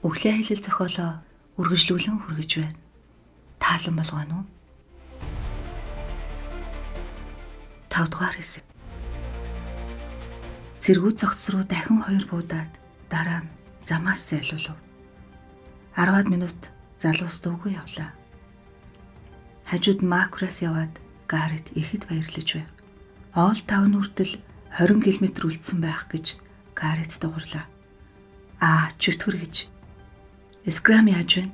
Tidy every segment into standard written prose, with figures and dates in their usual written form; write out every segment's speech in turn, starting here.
Өглөө хэлэл зохиолоо үргэлжлүүлэн хүргэж байна. Таалан болгоно уу? 5 дугаар хэсэг. Цэргүүд цогц руу дахин 2 буудаад дараа нь замаас зайлуулав. 10-аад минут залуус дуугүй явлаа. Хажууд Макураас яваад Гарет ихэд баярлаж байв. Оол тавны хүртэл 20 км үлдсэн байх гэж Гарет дугарлаа. Чөтгөр гэж. Скрам яаж вэ?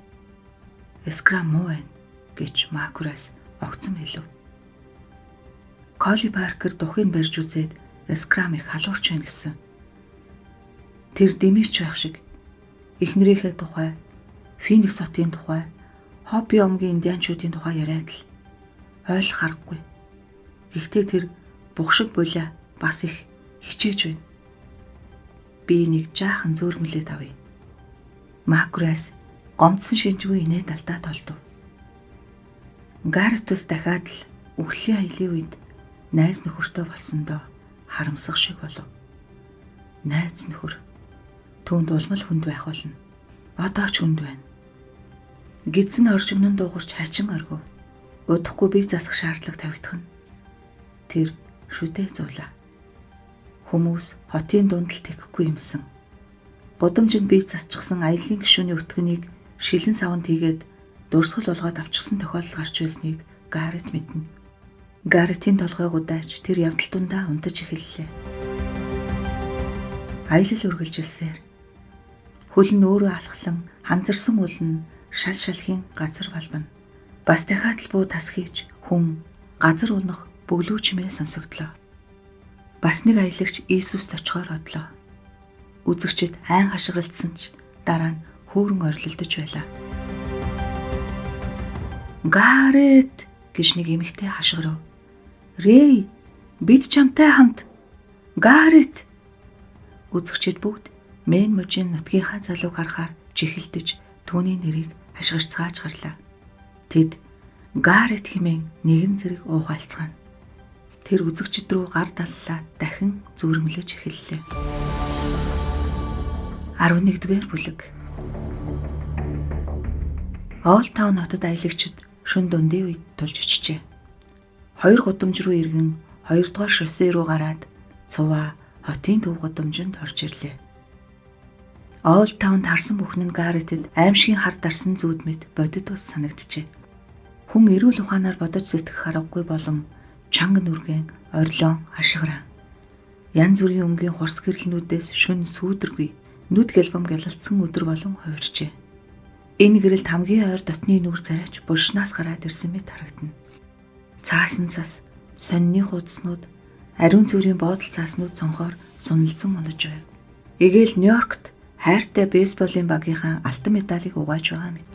Скрам муу байна гэж Макураас огцом хэлв. Колли Паркер духыг барьж үзээд Скрамыг халуурч байна гэсэн. Тэр дэмэрч байх шиг эхнэрийнхээ тухай, Феникс хотын тухай, Хопи омгийн индианчуудын тухай яриад л ойлгох аргагүй. Гэхдээ тэр бухшиг булаа бас их хичээж байна. Би нэг жаахан зөөрмөлээд авъя. Макураас гомдсон шинжгүй инээд алдаа толдов. Гаретус дахиад л үхлийн аялын үед найз нөхөртөө болсондоо харамсах шиг болов. Найз нөхөр түүнд улмал хүнд байх болно. Одоо ч хүнд байна. Гидсэн оржигнон дуугарч хачин оргив. Удахгүй бие засах шаардлага тавигдах нь. Тэр шүдээ зуулаа. Хүмүүс хотын дунд л тэхгүй юмсан. Годомжинд бие засчихсан аялын гишүүний өтгөнийг шилэн савнд хийгээд дурсгал болгоод авчихсан тохиолдол гарч байсныг Гарет мэднэ. Гаретийн толгой гудааж тэр явдал дундаа унтаж эхэллээ. Аялал үргэлжилсээр хөл нь өөрөө алхлан ханзарсан уул нь шал шалхийн газар балбана. Бас дахиад л буу тас хийж хүн газар унах бөглүүчмээ сонсогдлоо. Бас нэг аялагч Иесуст очихоор одлоо. Үзэгчид айн хашгиралдсан ч дараа нь хөөрөн орилдож байлаа. Гарет гэж нэг эмэгтэй хашгирав. Рэй, бид чамтай хамт. Гарет. Үзэгчид бүгд Мэн мужийн нутгийнхаа залууг харахаар чихэлдэж түүний нэрийг хашгирцгааж гарлаа. Тэд Гарет хэмээн нэгэн зэрэг уугаалцгаана. Тэр үзэгчид рүү гар даллаа дахин зүрмэлж эхэллээ. 11-р бүлэг. Оол таун хотод аялагчид шөнө дундын үед тулж очижээ. 2 гудамж руу иргэн 2 дугаар шоссе руу гараад цуваа хотын төв гудамжинд орж ирлээ. Оол таунд харсан бүхэн нь Гаретэд аимшигын хар дарсан зүуд мэд бодит ус санагджээ. Хүн эрүүл ухаанаар бодож сэтгэх аргагүй болон чанга нүргэн, орилон, хашгираа. Янз бүрийн өнгийн хурц гэрэлнүүдээс шөнө сүүдэргүй нүд гэлбам гялалцсан өдөр болон хувирчээ. Энэ гэрэлд хамгийн ойр дотны нүур царайч булшнаас гараад ирсэн мэт харагдана. Цаасан цас, сонины хуудснууд, ариун цэврийн буудал цааснууд цонхоор суналзан унаж байв. Эгээл Нью-Йоркт хайртай бейсболын багийнхаа алтан медалийг угааж байгаа мэт.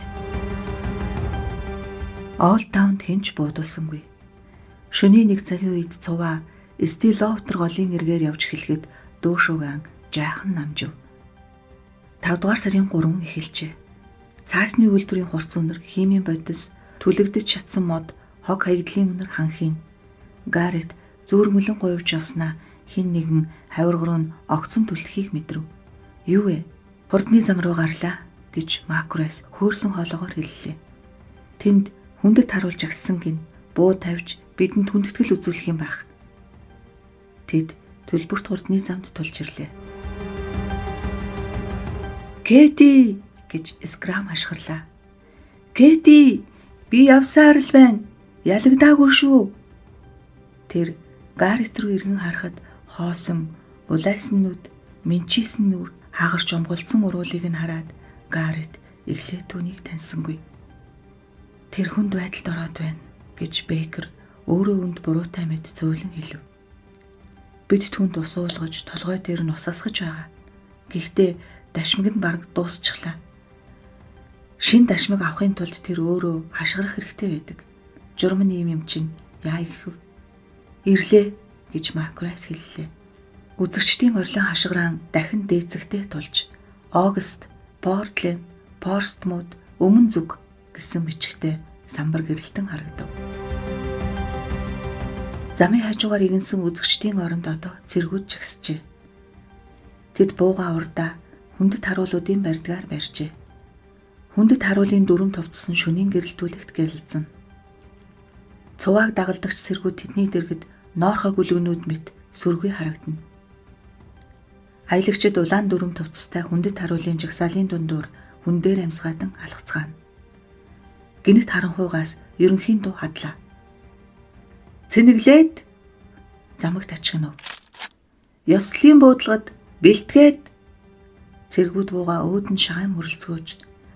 Оол таунд хэнч буудуулсангүй. Шөнийн 1 цагийн үед цуваа Стиловтер голын эргээр явж эхлэхэд дөөшөөгөн жаахан намжив. 5 дугаар сарын 3 эхэлжээ. Цаасны үйлдвэрийн хурц өнөр, химийн бодис, түлэгдэж шатсан мод, хог хаягдлын өнөр ханхийн. Гарет зүүрмөлөн говьж явснаа хин нэгэн хавирга руу огцом түлхийг мэдрэв. Юу вэ? Хурдны зам руу гарлаа гэж Макураас хөөрсөн хоолоогоор хэллээ. Тэнд хүндэт харуулж агссан гин буу тавьж бидэнд хүндэтгэл үзүүлэх юм байх. Тэд төлбөрт хурдны замд тулж ирлээ. Кэти гэж Скрам хашгирлаа. Кэти, би явсаар л байна. Ялагдаагүй шүү. Тэр Гарет руу иргэн харахад хоосон, улайсан нүд, менчилсэн нүур, хагарч омголцсон уруулыг нь хараад Гарет эхлээд түүнийг таньсангүй. Тэр хүнд байдалд ороод байна гэж Бейкер өөрөө үнд буруутай мэд зөөлөн хэлв. Бид түүнд ус уулгаж толгой дээр нь ус асгаж байгаа. Гэхдээ дашмаг нь бараг дуусчихлаа. Шин дашмаг авахын тулд тэр өөрөө хашгирах хэрэгтэй байдаг. Журам нь юм чинь яа гэв. Ирлээ гэж Макураас хэллээ. Үзэгчдийн орилон хашгираан дахин дээцэгтэй тулж Огст, Портленд, Порстмут, Өмнө зүг гэсэн бичгтээ самбар гэрэлтэн харагдав. Замын хажуугаар игэнсэн үзэгчдийн оронд одоо цэргүүд чагсжээ. Тэд бууга урдаа хүндэт харуулуудын барьдгаар барьжээ. Хүндэт харуулын дүрм товцсон шөнийн гэрэлтүүлэгт гялалзсан. Цувааг дагалдагч сэргүүд тэдний дэргэд ноорхой гүлгэнүүд мэт сүргүй харагдана. Аялагчид улаан дүрм товцтой хүндэт харуулын жагсаалын дундуур хүн дээр амсгаадан алхацгаана. Гинэт харанхуйгаас ерөнхийн дуу хадлаа. Цэнэглээд замагт ачгинав. Ёслолын буудлагад бэлтгээд цэргүүд бууга өөдөн шагаан мөрөлцгөөж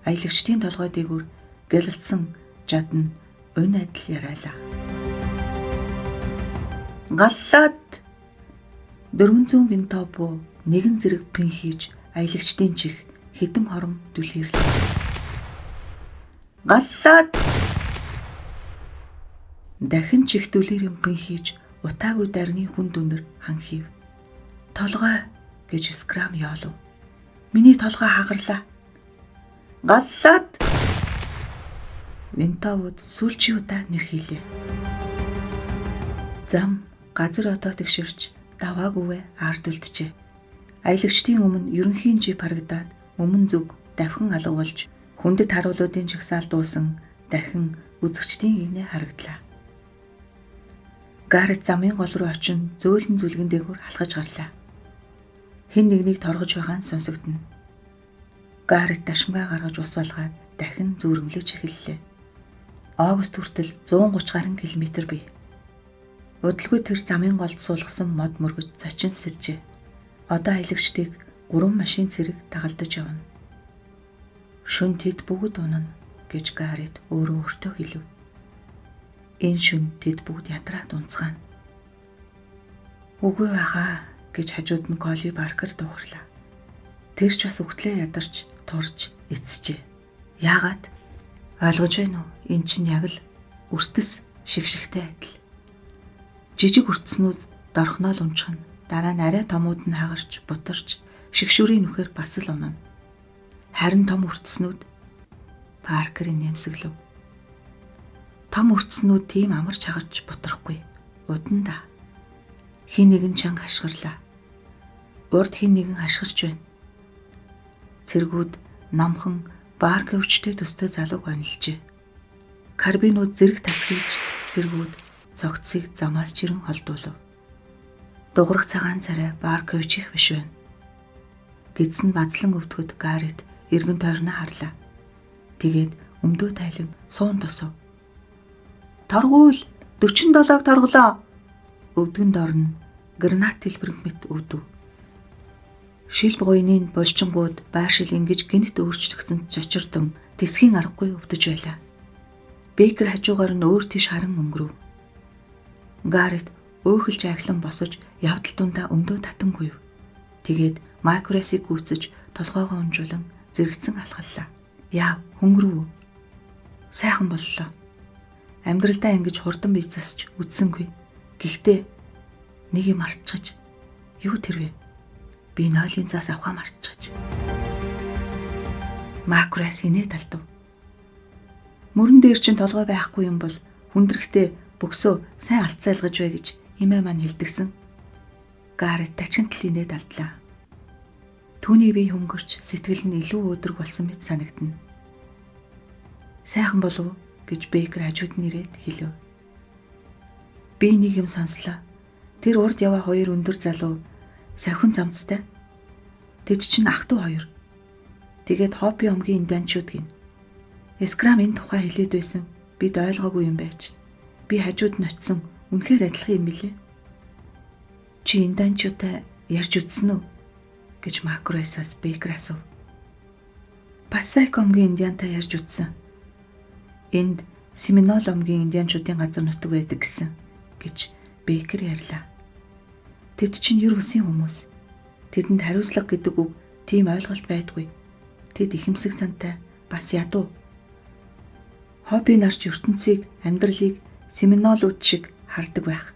аялагчдын толгой дээгүүр гялалзсан жадна унь адил яриалаа. Галлаад 400 винтоо буу нэгэн зэрэг пин хийж аялагчдын чих хэдэн хором дүлгийрлээ. Галлаад дахин чих дүлгийрэн пин хийж утаагүй дарны хүн дүнэр ханхив. Толгой гэж Скрам яолов. Миний толгой хагарлаа. Галлаад винтовод сүүлчийн удаа нэрхийлээ. Зам газар одоо тэгшэрч даваагүйвэ ард үлджээ. Аялагчдын өмнө ерөнхийн жип харагдаад өмнө зүг давхин алга болж хүндэт харуулуудын жагсаал дуусан дахин үзэгчдийн игнээ харагдлаа. Гарет замын гол руу очин зөөлөн зүлгэн дээгүүр алхаж гарлаа. Хэн нэгнийг торгож байгаа нь сонсогдно. Гарет дашмгаа гаргаж ус балгаад дахин зүүрэмлэж эхэллээ. Август хүртэл 130 гаруй километр бий. Удалгүй тэр замын голд суулгасан мод мөргөж зочин сэржээ. Одоо аялагчдыг 3 машин цэрэг дагалдаж явна. Шүн тэд бүгд унана гэж Гарет өөрөө өөртөө хэлв. Энэ шүн тэд бүгд ядраад унцгаана. Үгүй байхаа гэж хажууд нь Коли Баркер дуугарлаа. Тэр ч бас өгтлээ ядарч, турж, эцжээ. Яагаад? Ойлгож байна уу? Эн чинь яг л өртөс шигшигтэй адил. Жижиг өртснүүд дорхноол унчихна. Дараа нь арай томууд нь хагарч, бутарч, шигшүүрийн нүхээр бас л унана. Харин том өртснүүд Паркерын нэмсэглэв. Том өртснүүд тийм амарч хагарч бутрахгүй. Удандаа хин нэгэн чанга хашгирлаа. Урд хин нэгэн хашгирч байна. Цэргүүд намхан Барк өвчтэй төстэй залууг онилжээ. Карбинууд зэрэг тасгийж цэргүүд цогцсыг замаас чирэн холдуулав. Дуграх цагаан царай Баркович их биш байна. Гидсэн базлан өвдгөд Гарет эргэн тойрноо харлаа. Тэгээд өмдөө тайлан суун тосов. Торгуул 47-г торглоо. Өвдгөн дорн гранат хэлбэрх мэт өвдөв. Шилб гуйны булчингууд байршил ингэж гинт өөрчлөгдсөн зочирдон тэсгийн аргагүй өвдөж байлаа. Бейкер хажуугаар нь өөр тийш харан өнгөрөв. Гарет өөхөлж ахлан босож явдал дундаа өмдөө татан гүйв. Тэгээд Макресийг гүйцэж толгоогоо унжуулан зэрэгцэн алхаллаа. Яав, хөнгөрөв. Сайхан боллоо. Амьдралдаа ингэж хурдан бие засч үдсэнгүй. Гэхдээ нэг юм мартчихаж. Юу тэр вэ? Би нойлын заас авахаа мартчихаж. Макрес инээд алдав. Мөрөн дээр чинь толгой байхгүй юм бол хүндрэхтэй бөксөө сайн алцайлгаж бай гэж имээ маань хэлдэгсэн. Гарет тачинтал инээд алдлаа. Түүний бие хөнгөрч сэтгэл нь илүү өөдрөг болсон мэт санагдана. Сайхан болов гэж Бейкер хажууд нь ирээд хэлв. Би нэг юм сонслоо. Тэр урд яваа хоёр өндөр залуу сахин замцтай. Тэд чинь ах トゥ хоёр. Тэгээд Хопи омгийн индианчууд гин. Скрам энэ тухай хэлээд байсан. Бид ойлгоогүй юм байж. Би хажууд нь очисон. Үнэхээр адилхан юм билээ. Чи индианчуудаа ярьж үзсэн үү? Гэж Макресаас Бейкер асуув. Пассайк омгийн индиантай ярьж үзсэн. Энд Семинол омгийн индианчуудын газар нутаг байдаг гэсэн гэж Бейкер ярьлаа. Тэд чинь юр усын хүмүүс. Тэдэнд хариуцлага гэдэг үг тийм ойлголт байдгүй. Тэд ихэмсэг сантай бас ядуу. Хобби нарч ертөнцийг, амьдралыг Семинолууд шиг хардаг байх.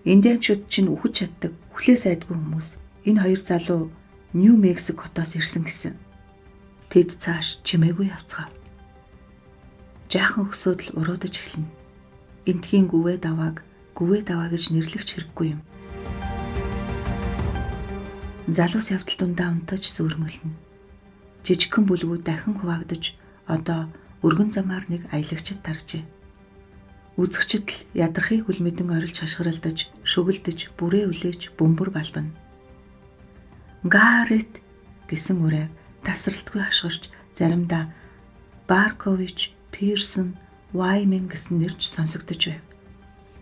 Индианчууд чинь үхэж чаддаг, үхлээ сайдгүй хүмүүс. Энэ хоёр залуу Нью Мексик хотоос ирсэн гэсэн. Тэд цааш чимээгүй явцгаав. Жаахан өксөөд л уруудаж эхэлнэ. Энтхийн гүвээ даваа гэж нэрлэгч хэрэггүй юм. Залуус явдал дундаа унтаж сүрмэлнэ. жижигхэн бүлгүүд дахин хуваагдаж одоо өргөн замаар нэг аялагчд таржээ. Үзэгчид л ядрахыг үл мэдэн орилж хашгиралдаж, шүгэлдэж, бүрээ үлээж бөмбөр балбана. Гарет гэсэн үрээ тасралтгүй хашгирч заримдаа Баркович, Пирсон, Ваймен гэсэн нэрч сонсогдож байв.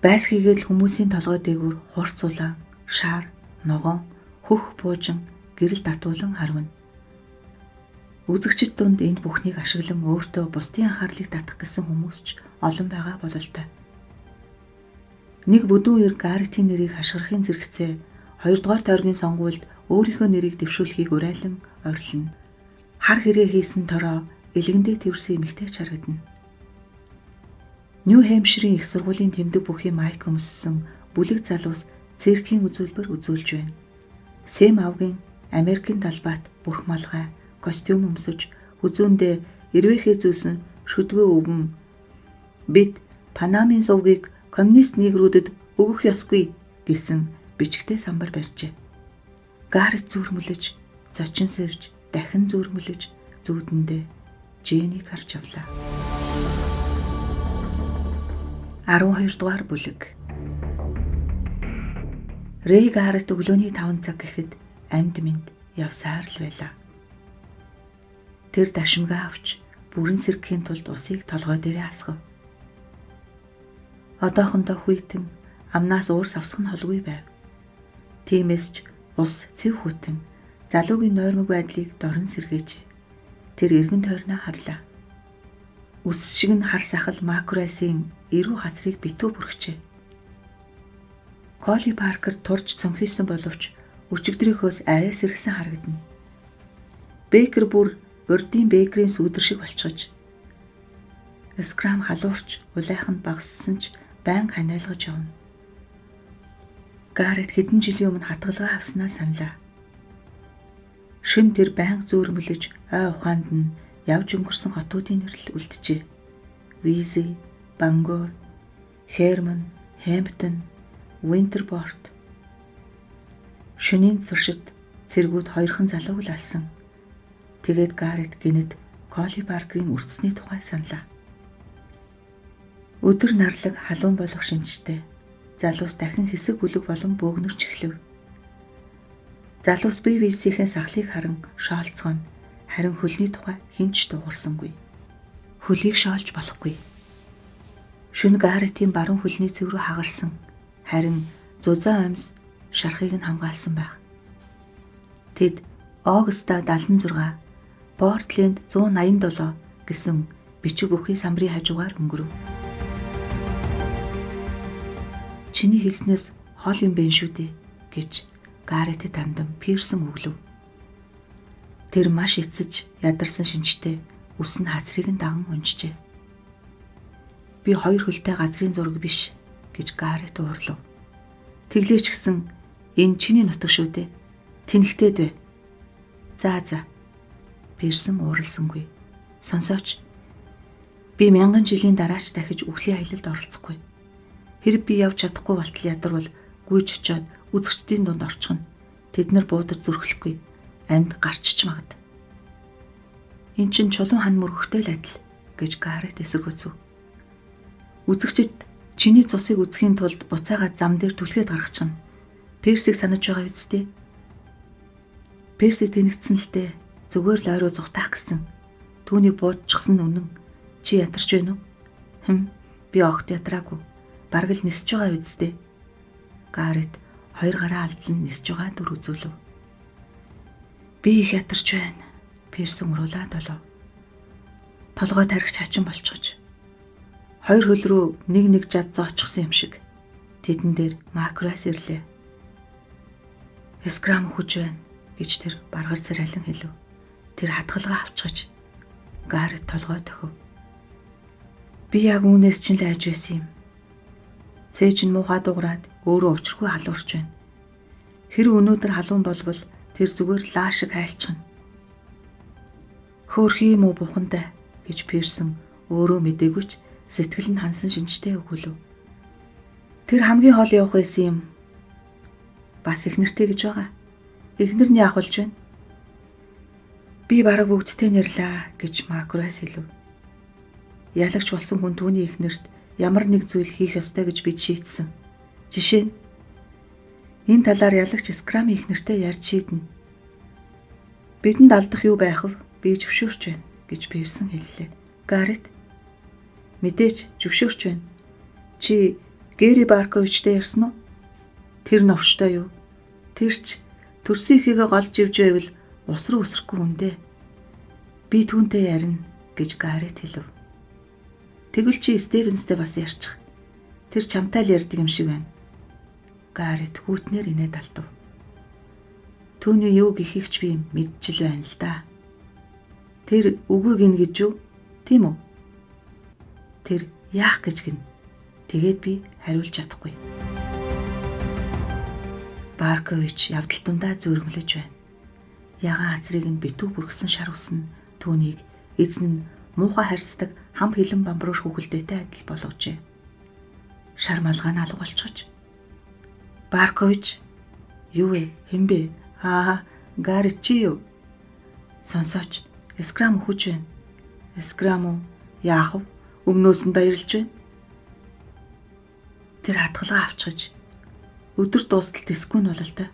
Байсгийгээд хүмүүсийн толгой дээгүүр хурц улаан, шар, ногоон, хөх буужин, гэрэл татуулан харвна. Үзэгчид дунд энэ бүхнийг ашиглан өөртөө бусдын анхаарлыг татах гэсэн хүмүүс ч олон байгаа бололтой. Нэг бүдүүн эр Гарретийн нэрийг хашгирахын зэрэгцээ 2 дугаар тойргийн сонгуульд өөрийнхөө нэрийг дэвшүүлэхийг уриалан орилно. Хар хэрэг хийсэн тороо илгэндээ тэрсэн эмэгтэйч харагдана. Нью Хэмпширийн их сургуулийн тэмдэг бүхий майк өмссөн бүлэг залуус циркийн үзүүлбэр үзүүлж байна. Сэм авгийн Америкийн талбайт бүрх малгай костюм өмсөж хүзүүндээ эрвээхээ зүүсэн шүдгөө өвгөн бид Панамын сувгийг коммунист негрүүдэд өгөх ёсгүй гэсэн бичгтээ самбар барьжээ. Гарет зүрмөлөж, зочин сэрж, дахин зүрмөлөж зүүдэндээ Жэнийг харж явлаа. 12 дугаар бүлэг. Рэй Гарет өглөөний 5 цаг гэхэд амьд мэнд явсаар л байлаа. Тэр дашимгаа авч бүрэн сэргэхийн тулд усыг толгой дээрээ асгав. Одоохондоо хүйтэн амнаас уурс авсах нь холгүй байв. Тиймээс ч ус цэв хүтэн залуугийн нойрмог байдлыг дорн сэргээжээ. Тэр эргэн тойрноо харлаа. Үс шиг нь хар сахал Макрайсын эрүү хацрыг битүү бүрхжээ. Колли Паркер турж цонхилсон боловч өчигдрийнхөөс арай сэргсэн харагдана. Бейкер бүр урдын бейкерийн сүүдэр шиг болчихож. Скрам халуурч улайхан багассан ч байнга ханиалгаж явна. Гарет хэдэн жилийн өмнө хатгалгаа авснаа саналаа. Шөнө тэр байнга зөөрмөлөж ой ухаанд нь явж өнгөрсөн хотуудын нэрэл үлджээ. Визи, Бангор, Херман, Хэмптон, Винтерпорт. Шөнийн туршид цэргүүд хоёрхан залууг л алсан. Тэгээд Гарет гинэд Колли Паркерийн үрцсний тухай саналаа. Өдөр нарлаг халуун болох шинжтэй. Залуус дахин хэсэг бүлэг болон бөөгнөрч эхлэв. Залуус бие биесийнхээ сахлыг харан шоолцгоно. Харин хөлний тухай хинч дуугарсангүй. Хөлийг шоолж болохгүй. Шөнө Гаретийн баруун хөлний цэв рүү хагарсан. Харин зузаан амьс шархыг нь хамгаалсан байх. Тэд Огста 76, Портленд 187 гэсэн бичиг бүхий самбарын хажуугаар өнгөрөв. Чиний хэлснээс хол юм бэ шүү дээ гэж Гаретэд хандан Пирсон өглөв. Тэр маш эцэж ядарсан шинжтэй үс нь хацрыг нь даган унжжээ. Би хоёр хөлтэй газрын зураг биш гэж Гарет уурлав. Тэглээч гисэн энэ чиний нутаг шүү дээ. Тэнхтээд бай. За. Пирсон ууралсангүй. Сонсооч. Би 1000 жилийн дараач дахиж үхлийн аялалд оролцохгүй. Хэрэг би явж чадахгүй болтол ядарвал гүйж очиод үзэгчдийн дунд орчихно. Тэд нар буудаж зүрхлэхгүй. Амьд гарчч магад. Эн чин чулуун хан мөргөхтэй л адил гэж Гарет эсэргүүцв. Үзэгчид чиний цусыг үзэхийн тулд буцаага зам дээр түлхээд гаргачихна. Персийг санаж байгаа биз дээ. Перси тэнэгцсэн л дээ. Зүгээр л ойроо зүхтаах гэсэн. Түүнийг буудчихсан үнэн. Чи ядарч байна уу? Би огт ядраагүй. Бараг л нисэж байгаа биз дээ. Гарет хоёр гараа алдлан нисэж байгаа дүр үзүүлв. Би их ядарч байна. Персон уруулаад болов. Толгой тархич хачин болчихож. Хоёр хөл рүү нэг жад зоочихсон юм шиг. Тэдэн дээр Макрайс ирлээ. Скрам хүж байна гэж тэр баргар царайлан хэлв. Тэр хатгалгаа авчгаж Гарет толгой төхөв. Би яг үүнээс чинь л айж байсан юм. Цээж нь муухай дуурайд өөрөө учиргүй халуурч байна. Хэрэг өнөөдөр халуун болбол тэр зүгээр лаа шиг хайлчихна. Хөөрхий юм уу бухантай гэж Пирсон өөрөө мдэггүй ч сэтгэл нь хансан шинжтэй өгүүлв. Тэр хамгийн хоол явах байсан юм. Бас их нэртэй гэж байгаа. Эхнэр нь яах болж байна? Би бараг бүгдтэй нэрлээ гэж Макроас хэлв. Ялагч болсон хүн түүний эхнэрт ямар нэг зүйл хийх ёстой гэж бид шийдсэн. Жишээ нь энэ талаар ялагч Скрамын эхнэртэй ярьж шийднэ. Бидэнд алдах юу байх вэ? Би зөвшөөрч байна гэж Пирсон хэллээ. Гаррет мэдээж зөвшөөрч байна. Чи Гэри Барковичтэй ярьсан уу? Тэр новчтой юу? Тэр ч төрсөн ихийгээ голж ивж байвал ус руу үсрэхгүй хүн дээ. Би түүнтэй ярина гэж Гаррет хэлв. Тэгвэл чи Стивенстэй бас ярьчих. Тэр чамтай л ярьдаг юм шиг байна. Гаррет хүүтнээр инээд алдав. Түүний юу гэхийг ч би мэдчил байна л да. Тэр үгүй гин гэж юу? Тийм үү? Тэр яах гэж гин? Тэгээд би хариулж чадахгүй. Баркович явдал дундаа зөөргөлөж байна. Ягаан хацрыг нь битүү бүргсэн шар усна түүнийг эзэн нь муухай харьцдаг хам хилэн бамбрууш хүүхэлдээтэй адил болгожээ. Шар малгай нь алга болчихож. Баркович юу вэ? Хэн бэ? Гаррет чи юу? Сонсооч. Скрам хүч байна. Скрам уу? Яах вэ? Өмнөөс нь баярлж байна. Тэр хатгалгаа авчиж өдөр дуустал тэсгүй нь бололтой.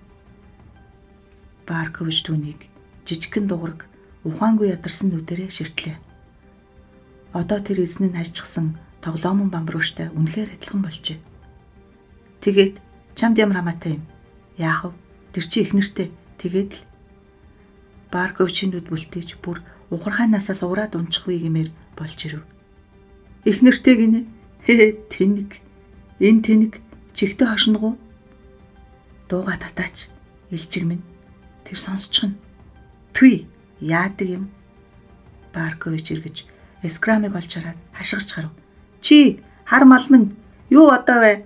Баркович түүнийг жижигхэн дуураг ухаангүй ядарсан нүдэрээ ширтлээ. Одоо тэр эзэн нь хайчсан тоглоомон бамбрууштай үнэхээр адилхан болжээ. Тэгээд чамд ямар хамаатай юм? Яах вэ? Тэр чи их нэртэй. Тэгээд л Барковичийн нүд бүлтэж бүр ухархай насаас ураад унчихгүй гэмээр болж ирв. Их нэртэй гинэ. Тэнэг. Энэ тэнэг чихтэй хошингуу. Дууга татаач. Илжиг минь. Тэр сонсчихно. Түй яадаг юм? Баркович эргэж Скрамыг олж хараад хашгирч гарав. Чи хар мал минь юу одоо вэ?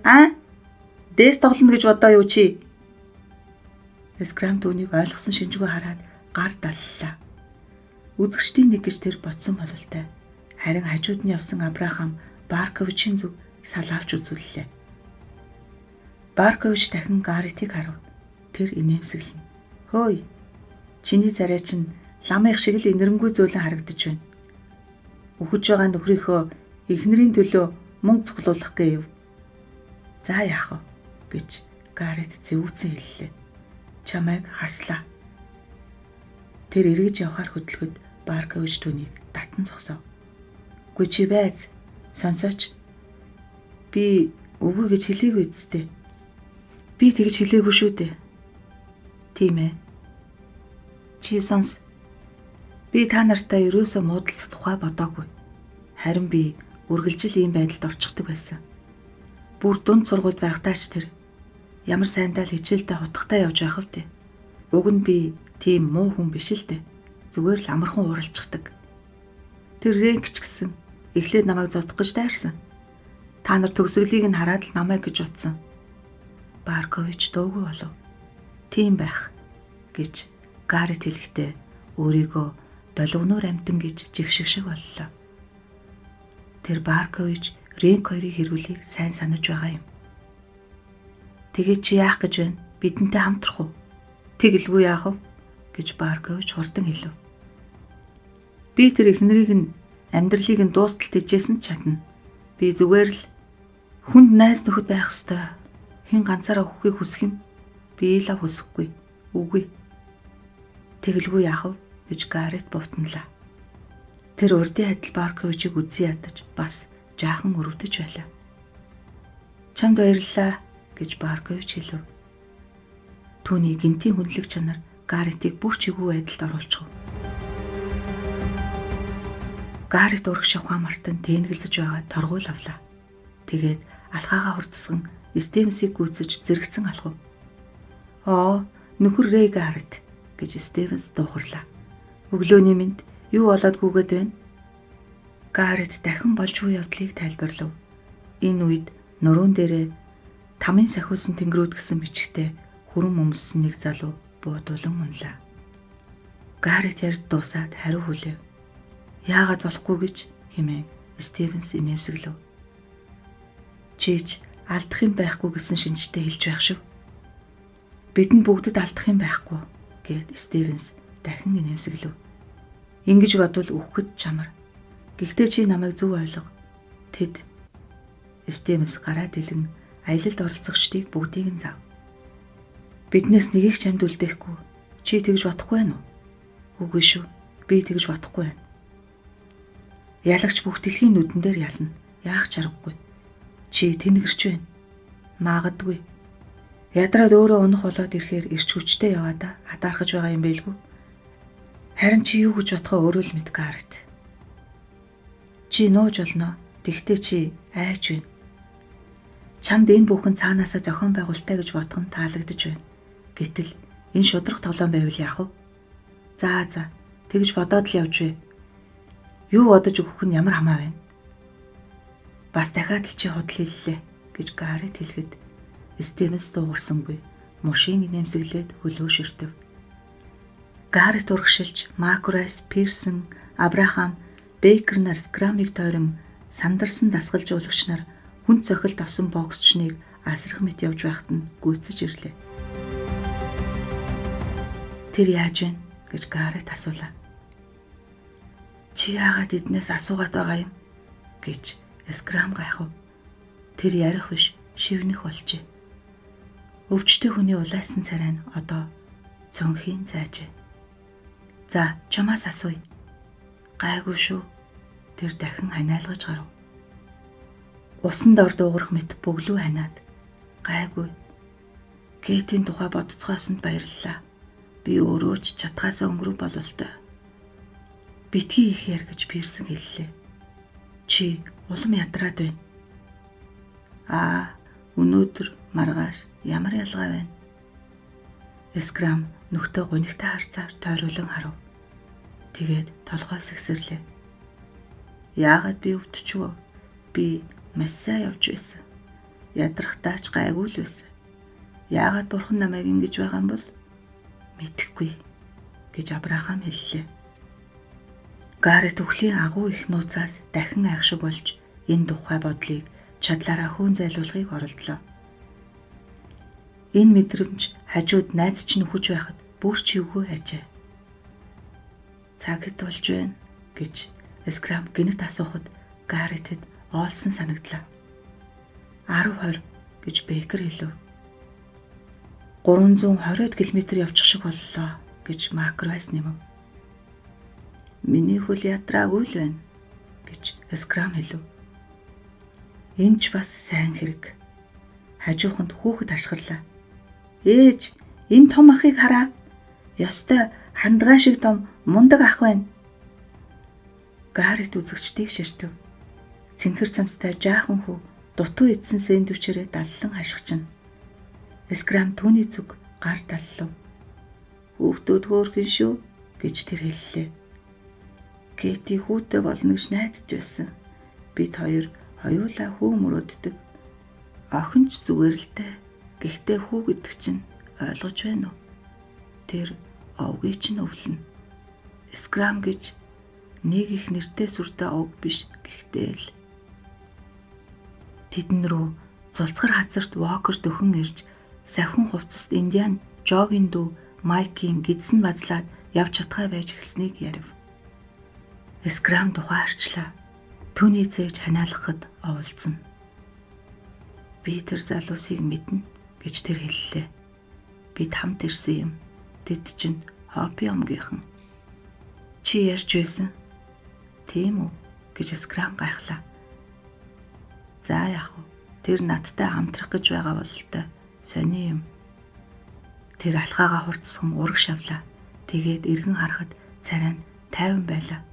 Дээс тоглоно гэж бодоо юу чи? Скрам түүнийг ойлгосон шинжгүй хараад гар даллаа. Үзэгчдийн нэг гэж тэр бодсон бололтой. Харин хажууд нь явсан Абрахам Барковичийн зүг салаавч үзүүллээ. Баркович дахин Гарретийг харав. Тэр инээмсэглэн. Хөөе. Чиний царай чинь ламынх шиг л инэрэнгүй зөөлөн харагдаж байна. Өгөж байгаа нөхрийнхөө эхнэрийн төлөө мөнгө цуглуулах гэв. За яах вэ гэж Гаррет зэвүүцэн хэллээ. Чамайг хаслаа. Тэр эргэж явхаар хөдөлгөд Баркович түүнийг татан зогсов. Гүй чи байц сонсооч. Би үгүй гэж хэлээгүй зү. Би тэгж хэлээгүй шүү дээ. Тийм ээ. Чи сонс. Би та нартай ерөөсөө муудалцах тухай бодоогүй. Харин би үргэлжил ийм байдалд орчихдог байсан. Бүр дунд сургууль байхдаа ч тэр ямар сайндаа л хичээлдээ хутгатай явж байх втэ. Уг нь би тийм муу хүн биш л дээ. Зүгээр л амархан уралцдаг. Тэр рэнк ч гэсэн эхлээд намайг зодох гэж дайрсан. Та нар төгсгөлийг нь хараад л намайг гэж утсан. Баркович дуугүй болов. Тийм байх гэж Гаррет хэлэхдээ өөрийгөө долгоноор амтан гэж жигшиг шиг боллоо. Тэр Баркович рэнк хоёрын хэрүүлийг сайн санаж байгаа юм. Тэгээд чи яах гэж байна? Бидэнтэй хамтрах уу? Тэгэлгүй яах вэ? Гэж Баркович хурдан хэлв. Би тэр эхнэрийг нь амьдралыг нь дуустал тийжсэн ч чадна. Би зүгээр л хүнд найз нөхөд байх ёстой. Хин ганцаараа өгөхийг хүсэх юм? Би л хүсэхгүй. Үгүй. Тэгэлгүй яах вэ? Гэж Гаррет бовтнолаа. Тэр урдын адил Барковичийг үзий ядаж бас жаахан өрөвдөж байлаа. Чамд баярлалаа гэж Баркович хэлв. Түүний гинтийн хүнлэг чанар Гарретийг бүр чигүй байдалд оруулчихв. Гаррет урагш ухаан мартан тэнэгэлзэж байгаа торгуул авлаа. Тэгээд алхаагаа хурдсган Стивенсийг гүйцэж зэрэгцэн алхав. Нөхөр Рэй Гаррет гэж Стивенс дуухарлаа. Өглөөний мэнд юу болоод гүгээд байна? Гаррет дахин болж буй явдлыг тайлбарлав. Энэ үед нуруунд дээрээ тамийн сахиусан тэнгэрүүд гэсэн бичгтээ хүрэн өмссөн нэг залуу буудуулан унлаа. Гаррет ярьд дуусаад хариу хүлээв. Яагаад болохгүй гэж хэмээн Стивенс инээмсэглэв. Чиж алдах юм байхгүй гэсэн шинжтэй хэлж байх шүү. Бидэнд бүгдэд алдах юм байхгүй гэд Стивенс дахин инээмсэглэв. Ингэж бодвол үхэхэд чамар. Гэхдээ чи намайг зөв ойлго. Тэд Стэмс гараа дэлгэн аялалд оролцогчдыг бүгдийг нь зав. Биднээс нэгийг ч амьд үлдээхгүй. Чи тэгж бодохгүй байна уу? Үгүй шүү. Би тэгж бодохгүй байна. Ялагч бүх дэлхийн нүдэн дээр ялна. Яах ч аргагүй. Чи тэнэгэрч байна. Магадгүй. Ядраад өөрөө унах болоод ирэхээр ирч хүчтэй яваада хатаархаж байгаа юм байлгүй. Харин чи юу гэж бодохоо өөрөө л мэдгүй харагд. Чи нууж болно. Тэгтээ чи айж байна. Чамд энэ бүхэн цаанаасаа зохион байгуулалтаа гэж бодох нь таалагдж байна. Гэтэл энэ шудраг тоглоом байвал яах вэ? За, тэгж бодоод л явж вэ. Юу бодож өгөх нь ямар хамаа байна? Бас дахиад л чи худал хэллээ гэж Гарет хэлэхэд Стэмс дуугарсангүй. Мушинг нэмсэглээд хөлөө ширтэв. Гарет урагшилж Макрайс, Пирсон, Абрахам, Бейкер нар Скрамыг тойрон сандарсан дасгалжуулагч нар хүнд цохилт авсан боксчныг асрах мэт явж байхад нь гүйцэж ирлээ. Тэр яаж вэ гэж Гарет асуулаа. Чи яагаад эднээс асуугаад байгаа юм гэж Скрам гайхав. Тэр ярих биш, шивнэх болжээ. Өвчтэй хүний улайсан царай нь одоо цонхийн зайжээ. За, чамаас асууя. Гайгүй шүү. Тэр дахин ханиалгаж гарав. Усанд ор дуугарах мэт бөглөө ханаад. Гайгүй. Кейтийн тухай бодцоосонд баярлалаа. Би өөрөө ч чатгаасаа өнгөрөв бололтой. Битгий ихээр гэж Пирсэн хэллээ. Чи улам ядраад байна. Өнөөдөр маргааш ямар ялгаа байна? Скрам нөхтөө гунигтай харцаар тойруулан харав. Тэгээд толгой сэгсэрлээ. Яагаад би өвдчихвөө? Би маш сайн явж байсан. Ядрахтаач гайгүй л байсан. Яагаад бурхан намайг ингэж байгаа юм бол? Мэдэхгүй гэж Абрахам хэллээ. Гарет өхлийн агуу их нууцаас дахин айхшиг болж энэ тухай бодлыг чадлаараа хөөн зайлуулахыг оролдлоо. Энэ мэдрэмж хажууд найз чинь хүж байхад бүр чивгүй хажээ. Цагт болж байна гэж Скрам гинэт асуухад Гаретэд оолсон санагдлаа. 10-20 гэж Бейкер хэлв. 320 км явчих шиг боллоо гэж Макрайс нэмв. Миний хөл ядраагүй л байна гэж Скрам хэлв. Энэ ч бас сайн хэрэг. Хажууханд хүүхэд ашиглаа. Ээж, энэ том ахыг хараа. Ёстой хандгай шиг том мундаг ах байна. Гарет үзэгчдийг ширтэв. Цэнхэр цамцтай жаахан хүү дутуу идсэн сэндвичээрээ даллан хашгична. Скрам түүний зүг гар таллав. Хүүхдүүд хөөрхөн шүү гэж тэр хэллээ. Кэти хүүтэй болно гэж найдаж байсан. Бид хоёр хоёулаа хүү мөрөөддөг. Охин ч зүгээр л дээ. Гэхдээ хүү гэдэг чинь ойлгож байна уу? Тэр овгийг чинь өвлөнө. Скрам гэж нэг их нэртэй сүртэй овг биш. Гэхдээ л тэдэн рүү зулцгар хазарт Вокер дөхөн ирж савхин хувцаст Индиан Жогийн дүү Майкийн гидсэн базлаад явж чадхай байж эхэлснийг ярив. Скрам тухай арчлаа. Түүний зээж ханиалгахад оволцсон. Би тэр залуусыг мэднэ гэж тэр хэллээ. Бид хамт ирсэн юм. Тэд чинь Хопи омгийнхан. Чи ярьж байсан? Тийм үү гэж Скрам гайхлаа. За яах вэ? Тэр надтай хамтрах гэж байгаа бололтой. Сони юм. Тэр алхаагаа хурцсан ураг шавлаа. Тэгээд эргэн харахад царай нь тайван байлаа.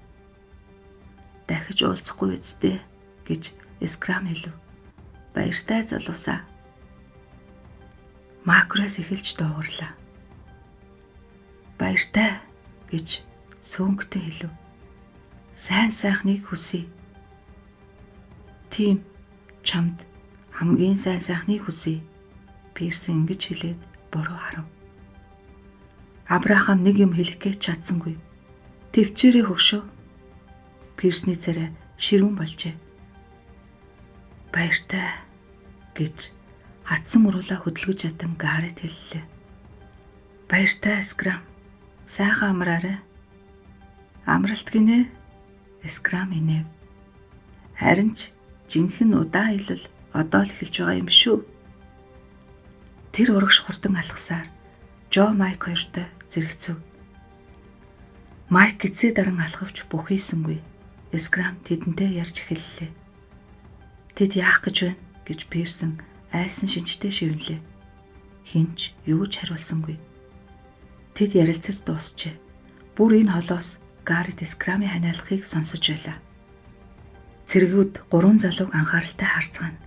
Дахиж уулзахгүй үсттэй гэж Скрам хэлв. Баяртай залуусаа. Макрайс эхэлж дуугарлаа. Баяртай гэж сөөнгөтэй хэлв. Сайн сайхныг хүсье. Тийм чамд хамгийн сайн сайхныг хүсье. Пирсэн ингэж хэлээд буруу харав. Абрахам нэг юм хэлэх гэж чадсангүй. Төвчээрээ хөгшөө. Пирсний царай ширүүн болжээ. Баяртай гэж хатсан уруулаа хөдөлгөж ятан Гарет хэллээ. Баяртай Скрам. Сайхан амраарай. Амралт гинэ. Скрам инэв. Харин ч жинхэнэ удаан илэл одоо л эхэлж байгаа юм биш үү? Тэр урагш хурдан алхасаар Жо Майк хоёртой зэрэгцэв. Майк гизээ даран алхавч бүх хийсэнгүй. Скрам тэдэнтэй ярьж эхэллээ. Тэд яах гэж байна гэж Пирсон айсан шинжтэй шивнэлээ. Хинч юу ч хариулсангүй. Тэд ярилцаж дуусчээ. Бүр энэ холоос Гаррет Скрамын ханиалгахыг сонсож байлаа. Цэргүүд 3 залууг анхааралтай харцгаана.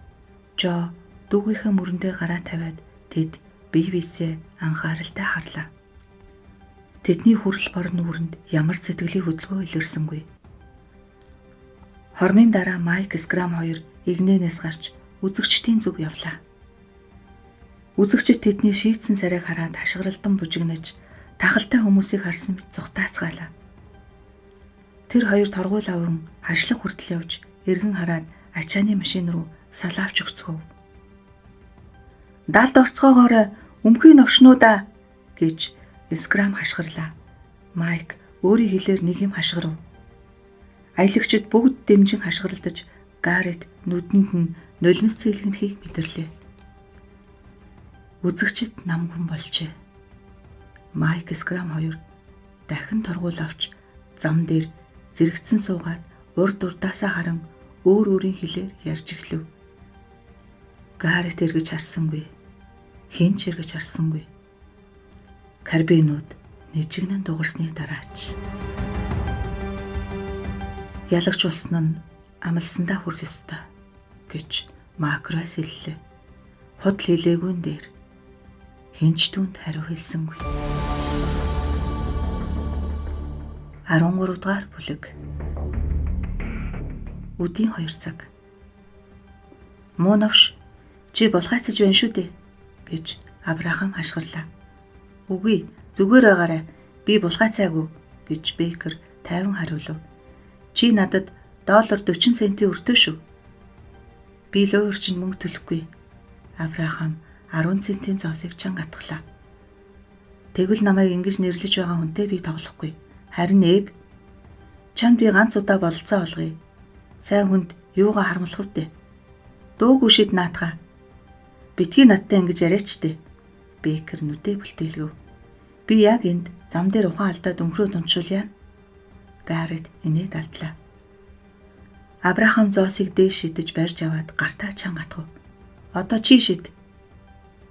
Жо дүүгийнхээ мөрөн дээр гараа тавиад тэд бие биесээ анхааралтай харлаа. Тэдний хүрэл бор нүүрэнд ямар сэтгэлийн хөдөлгөөн илэрсэнгүй. Хормын дараа Майк Скрам хоёр игнэнээс гарч үзэгчдийн зүг явлаа. Үзэгчид тэдний шийтсэн царайг хараад хашгиралдан бужигнаж тахалтай хүмүүсийг харсан мэт зүхтаацгаалаа. Тэр хоёр торгуул аван хашлах хүртэл явж эргэн хараад ачааны машин руу салаавч өгцгөв. Далд орцгоогоорой өмхий новшнуудаа гэж Скрам хашгирлаа. Майк өөрийн хэлээр нэг юм хашгирв. Аялагчид бүгд дэмжин хашгиралдаж Гаррет нүдэнд нь нулимс цэглэгнэхийг мэдэрлээ. Үзэгчид намгүн болжээ. Майк Скрам хоёр дахин торгуул авч зам дээр зэрэгцэн суугаад урд урдаасаа харан өөр өөрийн хэлээр ярьж эхлэв. Гаррет эргэж харсангүй. Хинч эргэж харсангүй. Карбинууд нэжигнэн дугарсны дараач ялагч болсон нь амлсандаа хүрэх ёстой гэж Макрос хэллээ. Худал хэлээгүүн дээр хинч түүнд хариу хэлсэнгүй. 13 дугаар бүлэг. Өдийн 2 цаг. Муу новш чи булгайцаж байна шүү дээ гэж Абрахам хашгирлаа. Үгүй, зүгээр байгаарай. Би булгайцаагүй гэж Бейкер тайван хариулав. Чи надад $40 центийн өртөө шүү. Би луйр чинь мөнгө төлөхгүй. Абрахам 10 центийн зоосыг чанга атглаа. Тэгвэл намайг ингэж нэрлэж байгаа хүнтэй би тоглохгүй. Харин Эб, чамд би ганц удаа бололцоо олгоё. Сайн хүнд юугаа харамлах вэ? Дуугүй шид наатгаа. Битгий надтай ингэж яриач дээ. Бейкер нүдээ бүлтээлгэв. Би яг энд зам дээр ухаан алдаад өнгөрөөд уншуулъя. Гаррет инээд алдлаа. Абрахам зоосыг дээш шидэж барьж аваад гартаа чанга атгав. Одоо чи шид.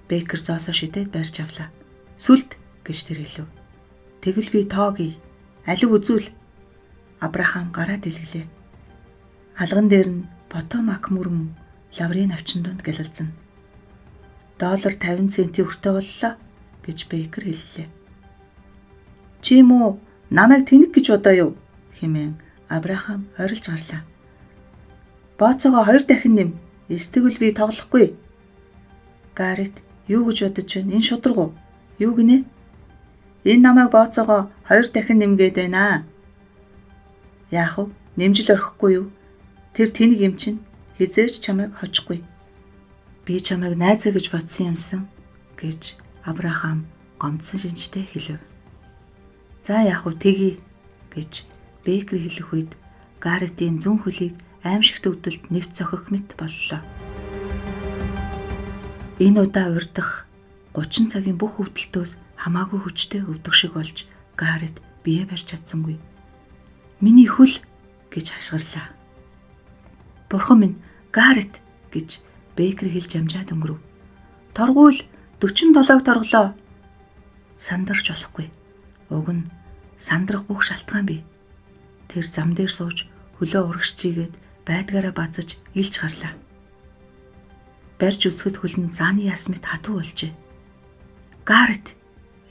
Бейкер зоосоо шидээд барьж авлаа. Сүлд гэж тэр хэлв. Тэгвэл би тоогийн алиг үзүүл. Абрахам гараа дэлгэлээ. Алган дээр нь Потомак мөрөн лаврын навчин донд гэлэлцэн. $50 центийн өртөө боллоо гэж Бейкер хэллээ. Чи муу намайг тэнэг гэж бодоо юу хэмээн Абрахам орилж гарлаа. Бооцоогоо 2 дахин нэм. Эсвэл би тоглохгүй. Гаррет юу гэж бодож байна? Энэ шударгуу. Юу гинэ? Энэ намайг бооцоогоо 2 дахин нэмгээд байна. Яах вэ? Нэмжил орхихгүй юу? Тэр тэнэг юм чинь хизээч чамайг хожихгүй. Би чамайг найзаа гэж бодсон юмсан гэж Абрахам гомдсон шинжтэй хэлв. За яах вэ тэгье гэж Бейкер хэлэх үед Гарретийн зүүн хөлийг аимшигт өвдөлд нэвт цохих мэт боллоо. Энэ удаа урдах 30 цагийн бүх өвдөлтөөс хамаагүй хүчтэй өвдөх шиг болж Гаррет бие барьж чадсангүй. Миний хөл гэж хашгирлаа. Бурхан минь, Гаррет гэж Бейкер хэлж амжаад өнгөрөв. Торгуул 47-г торглоо. Сандарч болохгүй. Уг нь сандрах бүх шалтгаан бий. Тэр зам дээр сууж хөлөө урагш чигээд байдгаараа базаж илж гарлаа. Барьж үсгэд хөл нь зааны ясмит хатуу болжээ. Гаррет,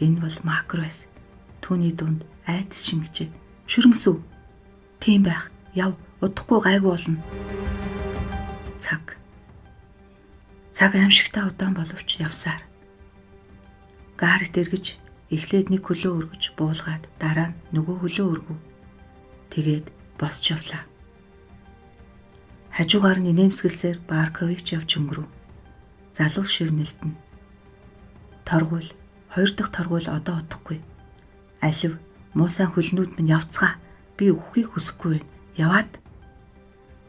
энэ бол Макрос. Түүний дунд айдас шингэжээ. Шүрмсв. Тийм байх. Яв, удахгүй гайгүй болно. Цаг аимшигтай удаан боловч явсаар. Гаррет эргэж эхлээд нэг хөлөө өргөж буулгаад дараа нь нөгөө хөлөө өргөв. Тэгээд босч явлаа. Хажуугаар нь нэмсгэлсээр Баркович явж өнгөрөв. Залуу шивнэлдэн. Торгуул, 2 дахь торгуул одоо удахгүй. Алив, муусан хөлнүүд минь явцгаа Би өгөхийг хүсэхгүй байна. Яваад.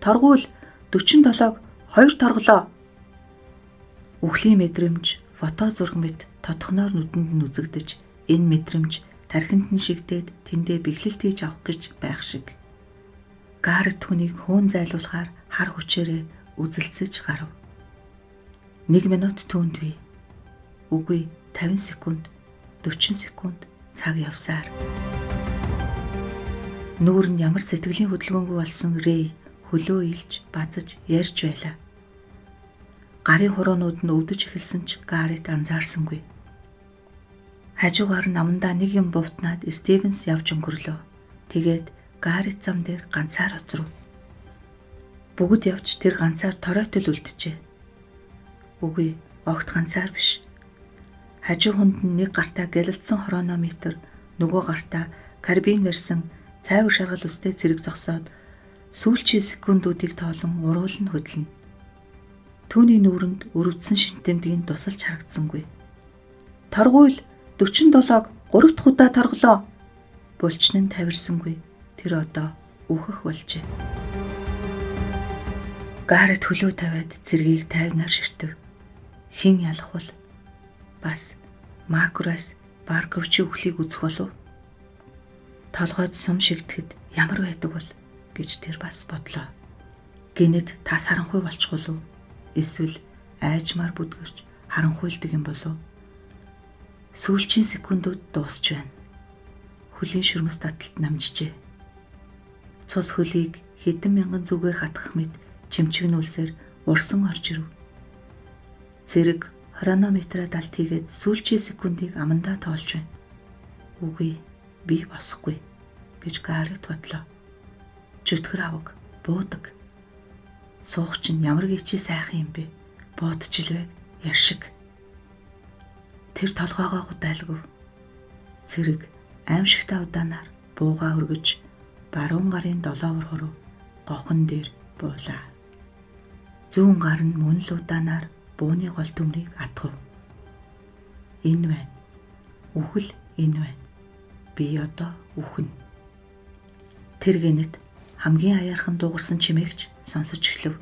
Торгуул 47-г 2 торглоо. Үхлийн мэдрэмж, фото зураг мэт тодхоноор нүдэнд нь үзэгдэж, энэ мэдрэмж тархинд нь шигдээд тэндээ бэглэлт хийж авах гэж байх шиг. Гаррет түүнийг хөөн зайлуулахаар хар хүчээрээ үзэлцэж гарав. 1 минут түүнд бий. Үгүй 50 секунд, 40 секунд цаг явсаар. Нүүр нь ямар сэтгэлийн хөдөлгөөнгүй болсон Рэй хөлөө илж, базаж, ярьж байлаа. Гарын хуруунууд нь өвдөж эхэлсэн ч Гаррет анзаарсангүй. Хажуугаар нь амандаа нэг юм бувтнаад Стивенс явж өнгөрлөө. Тэгээд Гаррет зам дээр ганцаар оцров. Бүгд явж тэр ганцаар торойтол үлджээ. Үгүй, огт ганцаар биш. Хажуу хүнд нь нэг гартаа гялалдсан хронометр, нөгөө гартаа карбин барьсан цайвар шаргал үстэй зэрэг зогсоод сүүлчийн секундуудыг тоолон уруулан хөдлөнө. Түүний нүүрэнд өрөвдсөн шинтэмдгийн тусалж харагдсангүй. Торгуул 47-г 3 дахь удаа торглоо. Булчин нь тавирсангүй. Тэр одоо үхэх болжээ. Гаррет хөлөө тавиад цэргийг тайвнаар ширтэв. Хэн ялах бол? Бас Макрос Барковчи үхлийг үзэх болов? Толгойд сум шигдэхэд ямар байдаг бол гэж тэр бас бодлоо. Гинэд тас харанхуй болчих болов? Эсвэл айжмаар бүдгэрч харанхуйлдаг юм болов? Сүүлчийн секундууд дуусч байна. Хөлийн шүрмэс таталт намжжээ. Цус хөлийг хэдэн мянган зүгээр хатгах мэт чимчгнүүлсээр урсан орж ирв. Зэрэг хронометраа далт хийгээд сүүлчийн секундыг амандаа тоолж байна. Үгүй, би босхгүй гэж Гаррет бодлоо. Чөтгөр аваг, буудаг. Суух чинь ямар гिचи сайхан юм бэ? Буудчихлээ, яршиг. Тэр толгоогоо гудайлгав. Цэрэг аимшигтай удаанаар бууга өргөж баруун гарын долоовор хуруу гохон дээр буулаа. Зүүн гар нь мөн л удаанаар бууны гол төмрийг атгав. Энэ байна. Үхэл энэ байна. Би одоо үхнэ. Тэр гинэд хамгийн аяархан дуугарсан чимээгч сонсож эхлэв.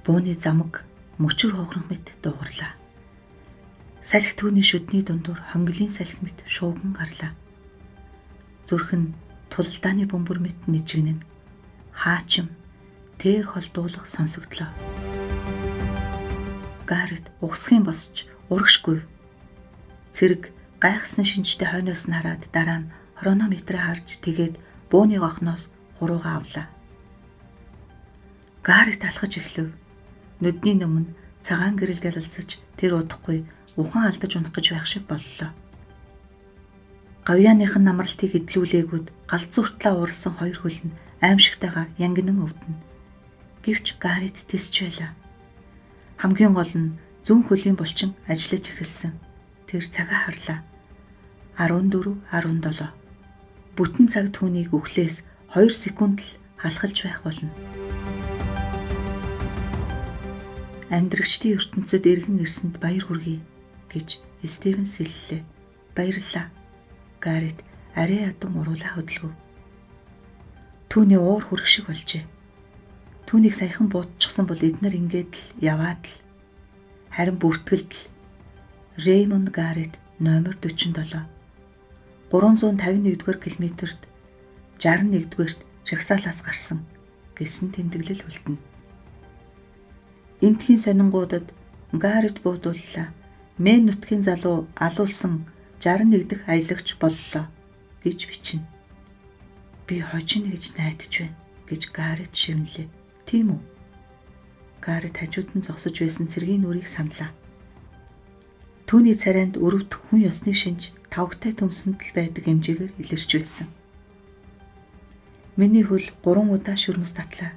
Бууны замаг мөчөр хоогрох мэт дуугарлаа. Салхи түүний шүдний дундуур хонглын салхи мэт шууган гарлаа. Зүрх нь тулалдааны бөмбөр мэт нижгэнэн. Хаачим тэр холдуулах сонсогдлоо. Гаррет угсахын босч урагшгүй. Цэрэг гайхсан шинжтэй хойноос нь хараад дараа нь хронометрээ харж тэгээд бууны гохноос хуруугаа авлаа. Гаррет алхаж эхлэв. Нүдний өмнө цагаан гэрэл гялалцаж тэр удахгүй ухан алдаж унах гэж байх шиг боллоо. Гавьяаных нь намралтыг идлүүлээгүүд галзуу уртлаа уурсан хоёр хөл нь аимшигтайгаар янгинан өвдөнө. Гэвч Гаррет тисч байлаа. Хамгийн гол нь зүүн хөлийн булчин ажиллаж эхэлсэн. Тэр цагаа харлаа. 14:17. Бүтэн цаг түүнийг өглөөс 2 секунд л халахалж байх болно. Амьдрагчдын ертөнцид эргэн ирсэнд баяр хүргэе гэж Стивенс хэллээ. Баярлалаа. Гаррет арай ядан уруулаа хөдөлгөв. Түүний уур хүрэх шиг болжээ. Түүнийг саяхан буутчихсан бол эднэр ингээд л яваад л. Харин бүртгэлд л Реймонд Гаррет номер 47 351-р километрт 61-р жагсаалаас гарсан гэсэн тэмдэглэл үлдэнэ. Энтхийн сонингуудад Гаррет буудууллаа. Мэн нутгийн залуу алуулсан 61 дахь аялагч боллоо гэж бичнэ. Би хожино гэж найдаж байна гэж Гаррет шивнэлээ. Тийм үү? Гаррет хажууд нь зогсож байсан цэргийн нүрийг саналаа. Түүний царайнд өрөвдөх хүн ёсны шинж тавгтай төмсөнд л байдаг хэмжээгээр илэрч байсан. Миний хөл 3 удаа шүрмэс татлаа.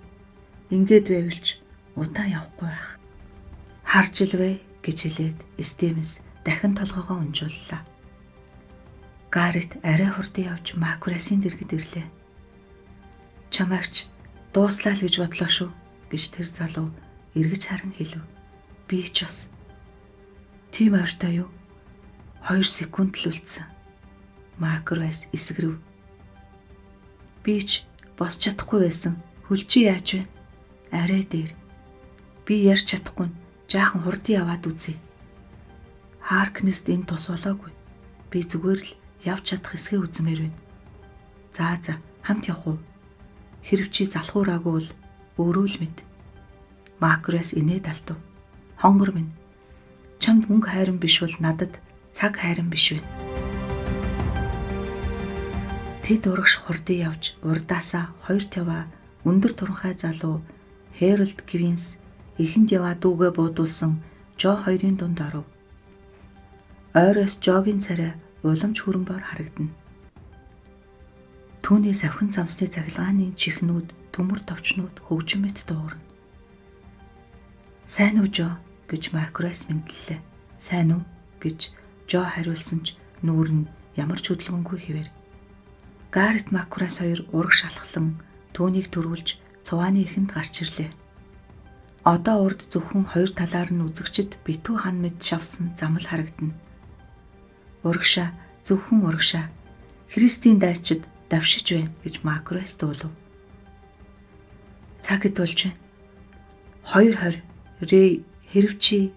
Ингээд байвалч удаан явахгүй байх. Харж илвэ гэж хэлээд Стивенс дахин толгоогоо унжууллаа. Гаррет арай хурдан явж Макросын дэргэд ирлээ. Чамаагч дууслаа л гэж бодлоо шүү гэж тэр залуу эргэж харан хэлв. Би ч бас. Тийм ойртой юу? 2 секунд л үлдсэн. Макрос эсгэрв. Би ч босч чадахгүй байсан. Хөлчи яаж вэ? Арай дээр. Би ярьж чадахгүй. Жаахан хурдан яваад үзье. Харкнест энэ тус болоогүй. Би зүгээр л явж чадах эсгээ үзмээр байна. За, хамт явах уу? Хэрв чи залхуураагүй бол өөрөө л мэд. Макрес инээд алдав. Хонгор минь. Чамд мөнгө хайран биш бол надад цаг хайран биш вэ? Тэд урагш хурдан явж урдаасаа хоёр таваа өндөр туранхай залуу Хэролд Квинс эхэнд яваа дүүгээ буудуулсан Жо хоёрын дунд оров. Ойроос Жогийн царай уламж хөрөнбөр харагдана. Түүний савхин замсны цахилгааны чихнүүд, төмөр товчнууд хөгжим мэт дуурна. Сайн уу Жо гэж Макрес мэдлээ. Сайн уу гэж Жо хариулсан ч нүүр нь ямар ч хөдөлгөөнгүй хэвээр. Гарет Макрес хоёр ураг шалхлан түүнийг төрүүлж цувааны эхэнд гарч ирлээ. Одоо урд зөвхөн хоёр талаар нь үзэгчд битүү хан мэд шавсан замал харагдана. Урагшаа, зөвхөн урагшаа. Христийн дайчид давшиж байна гэж Макрес дуулав. Цаг хэд болж байна? 2:20. Рэй хэрв чи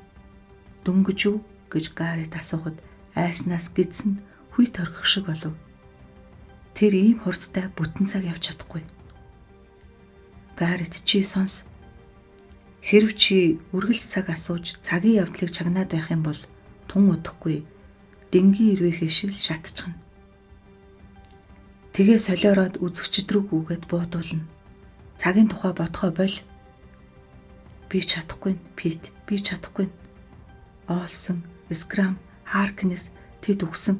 дөнгөж үү гэж Гарет асуухад айснаас гидсэнд хүй торгох шиг болов. Тэр ийм хурдтай бүтэн цаг явж чадахгүй. Гарет чи сонс. Хэрв чи үргэлж цаг асууж цагийн явдлыг чагнаад байх юм бол тун удахгүй дэнгийн ирвэхээ шиг шатчихна. Тэгээ солиороод үзэгчд рүү гүгээд буудуулна. Цагийн тухай бодхоо бол. Би чадахгүй, Пит, би чадахгүй. Олсон, Скрам, Харкнес тэд өгсөн.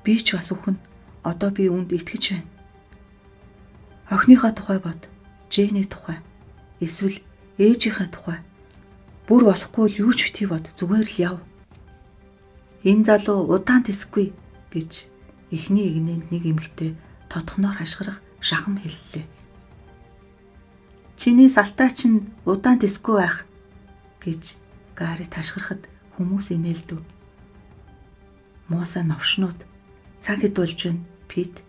Би ч бас өхөн. Одоо би үүнд итгэж байна. Охиныхоо тухай бод. Жэний тухай. Эсвэл ээжийнхээ тухай. Бүр болохгүй л юу ч битгий бод. Зүгээр л яв. Энэ залуу удаан тэсгүй гэж эхний игнэнд нэг эмэгтэй тодхоноор хашгирах шахам хэллээ. Чиний салтаа чинь удаан тэсгүй байх гэж Гарет хашгирахад хүмүүс инээлдэв. Мууса новшнууд цаг хэд болж байна, Пит?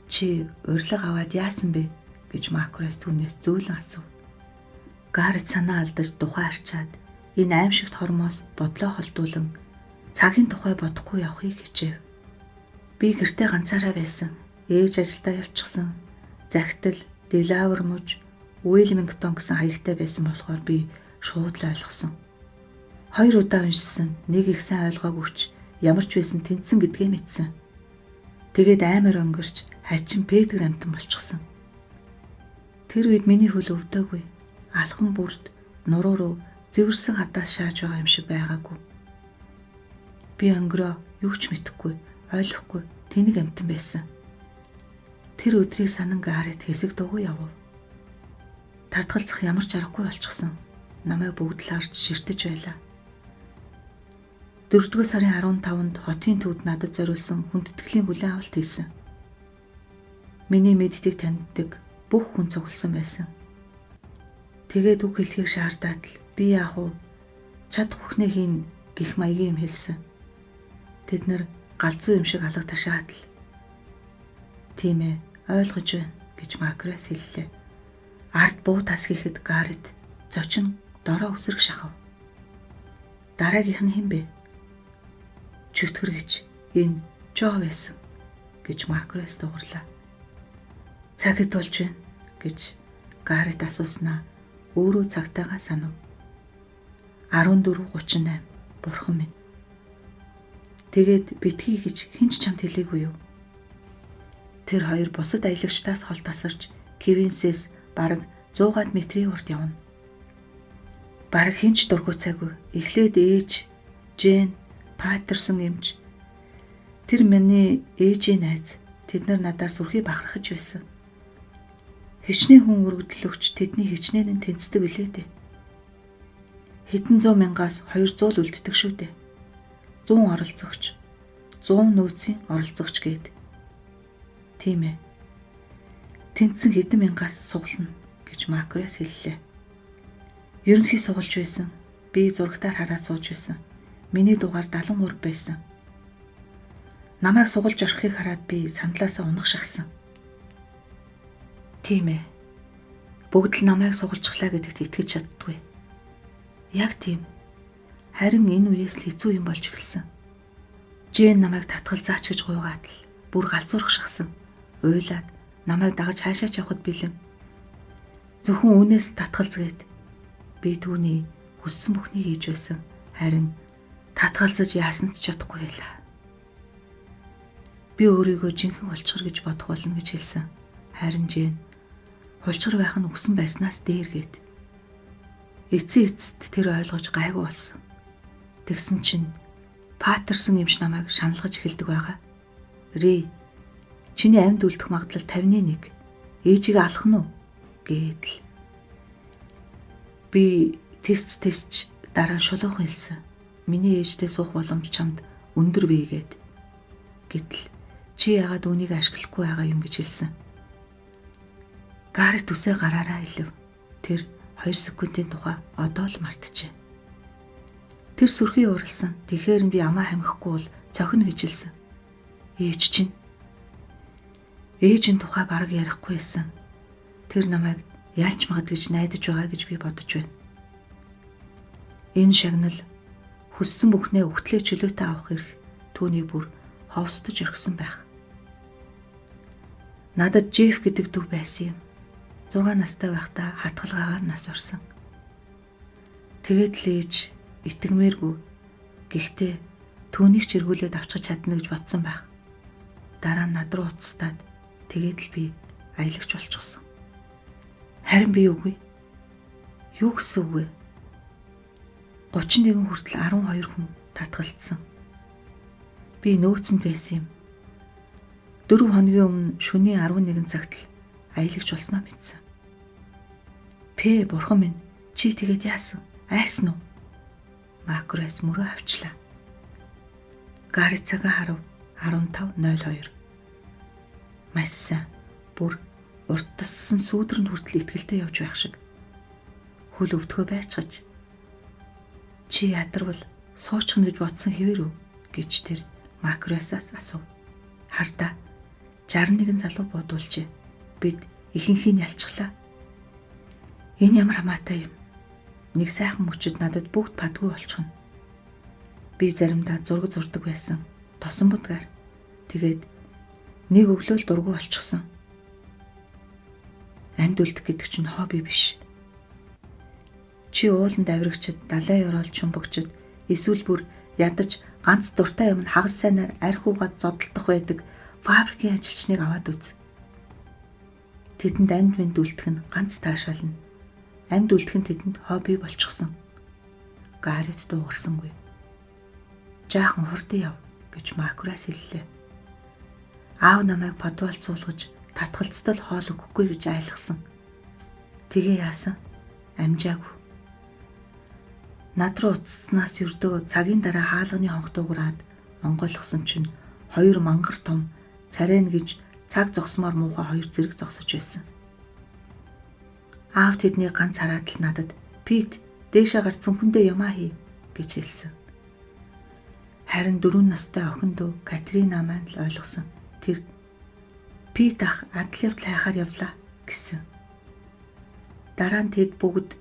Чи урилга аваад яасан бэ гэж Макрес түүнээс зөөлөн асуув. Гарет санаа алдаж тухай арчаад энэ аимшигт хормоос бодлоо холдуулан цагийн тухай бодохгүй явахыг хичээв. Би гэртээ ганцаараа байсан. Ээж ажилдаа явчихсан. Захидал, Делавр муж, Уильмингтон гэсэн хаягтай байсан болохоор би шууд л ойлгосон. 2 удаа уншсан. Нэг их сайн ойлгоогүй ч ямар ч байсан тэнцсэн гэдгээ мэдсэн. Тэгээд аймаар өнгөрч хачин Петр амтан болчихсон. Тэр үед миний хөл өвдөөгүй. Алхан бүрд нуруу руу зэвэрсэн хадаас шааж байгаа юм шиг байгаагүй. Би өнгөрөө юу ч мэдэхгүй, ойлгохгүй тэнэг амтан байсан. Тэр өдрийг санан Гарет хэсэг дуугүй явв. Татгалзах ямар ч аргагүй болчихсон. Намайг бүгд л харж ширтэж байлаа. 4-р сарын 15-нд хотын төвд надад зориулсан хүндэтгэлийн хүлээн авалт хийсэн. Миний мэддэг таньдаг бүх хүн цугласан байсан. Тэгээд үг хэлхийг шаардаад л би яах вэ? Чад хөхнээ хийн гих маягийн юм хэлсэн. Тэд нар галзуу юм шиг алга ташаад л. Тийм ээ, ойлгож байна гэж Макрес хэллээ. Ард буу тас хийхэд Гарет зочин дороо өсрөг шахав. Дараагийнх нь хэн бэ? Чөтгөргөж энэ Жо байсан гэж Макрес дууралаа. Цаг хэд болж байна гэж Гарет асууснаа өөрөө цагтайгаа санав. 14:38. Бурхан минь. Тэгээд битгий гэж хэн ч чамд хэлээгүй юу? Тэр хоёр бусад аялагчдаас хол тасарч Квинсээс бараг 100 метрийн урд явна. Бараг хэн ч дургуцаагүй. Эхлээд ээж, Жен, Патерсон эмч. Тэр миний ээжийн найз. Тэд нар надаар сүрхий бахархаж байсан. Хичнээн хүн өргөдлөгч тэдний хичнээн нь тэнцдэг билээ дээ. Хэдэн 100 мянгаас 200 л үлддэг шүү дээ. 100 оролцогч, 100 нөөцийн оролцогч гээд. Тийм ээ. Тэнцсэн хэдэн мянгаас сугална гэж Макрес хэллээ. Ерөнхий сугалж байсан. Би зурагтаар хараад сууж байсан. Миний дугаар 73 байсан. Намайг сугалж орохыг хараад би сандлаасаа унах шахсан. Тийм ээ. Бүгд л намайг сугалжглаа гэдэгт итгэж чаддгүй. Яг тийм. Харин энэ үеэс л хэцүү юм болж эхэлсэн. Жэн намайг татгал заач гэж гуйгаад л бүр галзуурах шахсан. Уйлаад намайг дагаж хаашаач явахд бэлэн. Зөвхөн үнээс татгалзгээд би түүний хүссэн бүхнийг хийж байсан. Харин татгалзаж яасан ч чадахгүй байлаа. Би өөрийгөө жинхэнэ улчгар гэж бодох болно гэж хэлсэн. Харин Жэн улчгар байх нь өгсөн байснаас дээргээд эцэст тэр ойлгож гайгүй болсон. Тэгсэн чинь Патерсон эмч намайг шаналгаж эхэлдэг байгаа. Рэй, чиний амьд үлдэх магадлал 50-1. Ээжийг алах нь уу? Гэдэл. Би тест дараа шулуухан хэлсэн. Миний ээжтэй суух боломж чамд өндөр бий гэд. Гэтэл чи яагаад үнийг ашиглахгүй байгаа юм гэж хэлсэн. Гарет үсээ гараараа хэлв. Тэр 2 секундын тухай одоо л мартжээ. Тэр сүрхий уралсан. Тэгэхээр би амаа хамихгүй бол цохино гэж хэлсэн. Ээжийн тухай бараг ярихгүй байсан. Тэр намайг ялч магад гэж найдаж байгаа гэж би бодож байна. Энэ шагнал хүссэн бүхнээ өгтлээ чөлөөтэй авах эрх түүнийг бүр ховсдож орхисон байх. Надад Жеф гэдэг дүү байсан юм. 6 настай байхдаа хатгалгаагаар нас орсон. Тэгээд л ээж итгэмээргүй. Гэхдээ түүнийг ч эргүүлээд авчиж чадна гэж бодсон байх. Дараа нь над руу уцстаад тэгээд л би аялагч болчихсон. Харин би үгүй. Юу гэсэн үг вэ? 31 хүртэл 12 хүн татгалцсан. Би нөөцөнд байсан юм. 4 хоногийн өмнө шөнийн 11 цагт л аялагч болсноо мэдсэн. Бурхан минь, чи тэгээд яасан? Айсан уу? Макрос мөрөө авчлаа. Гари цагаа харав 15:02. Маш сайн. Бүр уртассан сүүдрэнд хүртэл итгэлтэй явж байх шиг. Хөл өвдгөө байцгаж. Чи ядарвал суучихна гэж бодсон хэвээр үү? Гэж тэр Макросаас асуув. Хардаа 61 залуу буудуулжээ. Бид ихэнхийг нь ялчглаа. Энэ ямар хамаатай юм? Нэг сайхан мөчөд надад бүгд падгүй болчихно. Би заримдаа зураг зурдаг байсан. Тосон будгаар. Тэгээд нэг өглөөл дургу болчихсон. Амьд үлдэх гэдэг чинь хобби биш. Чи ууланд авирагчид, далайн ёроолд шумбагчид, эсвэл бүр ядаж ганц дуртай юм хагас сайнаар архиугаад зодтолдох байдаг фабрикийн ажилчныг аваад үз. Тэдэнд амьд мэнд үлдэх нь ганц таашаална. Амьд үлдэх нь тэдэнд хобби болчихсон. Гарет дуугарсангүй. Жаахан хурдан яв гэж Макрос хэллээ. Аав намайг подвалд суулгаж татгалцтал хоол өгөхгүй гэж айлгсан. Тэгээ яасан? Амжаагүй. Над руу уцснаас ердөө цагийн дараа хаалганы хонх дуугараад онгойлгосон чинь 2 мангар том царайн гэж цаг зогсмоор муухай 2 зэрэг зогсож байсан. Аав тэдний ганц хараад л надад "Пит, дээшээ гарч цүнхэндээ ямаа хий" гэж хэлсэн. Харин 4 настай охин дүү Катрина маань л ойлгосон. Тэр "Пит ах адлавт хайхаар явлаа" гэсэн. Дараа нь тэд бүгд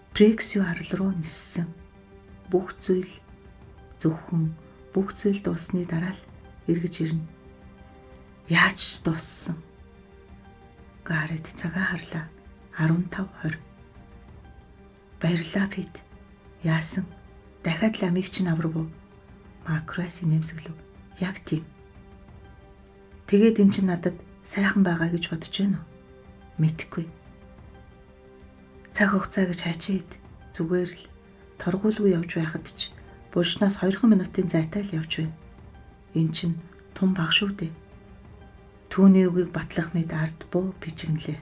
Прексио арал руу ниссэн. Бүх зүйл дуусны дараа л эргэж ирнэ. Яаж дууссан? Гарет цагаа харлаа. 15:20. Баярлалаа Пит. Яасан? Дахиад л амийг чинь аврав уу? Макрос нэмсэглэв. Яг тийм. Тэгээд эн чинь надад сайхан байгаа гэж бодож байна уу? Мэдхгүй. Цаг хугацаа гэж хачид зүгээр л торгуулгүй явж байхад ч булшнаас 2 минутын зайтай л явж байна. Эн чинь тун баг шүү дээ. Түүний үгийг батлах мэд ард буу бичгэнлээ.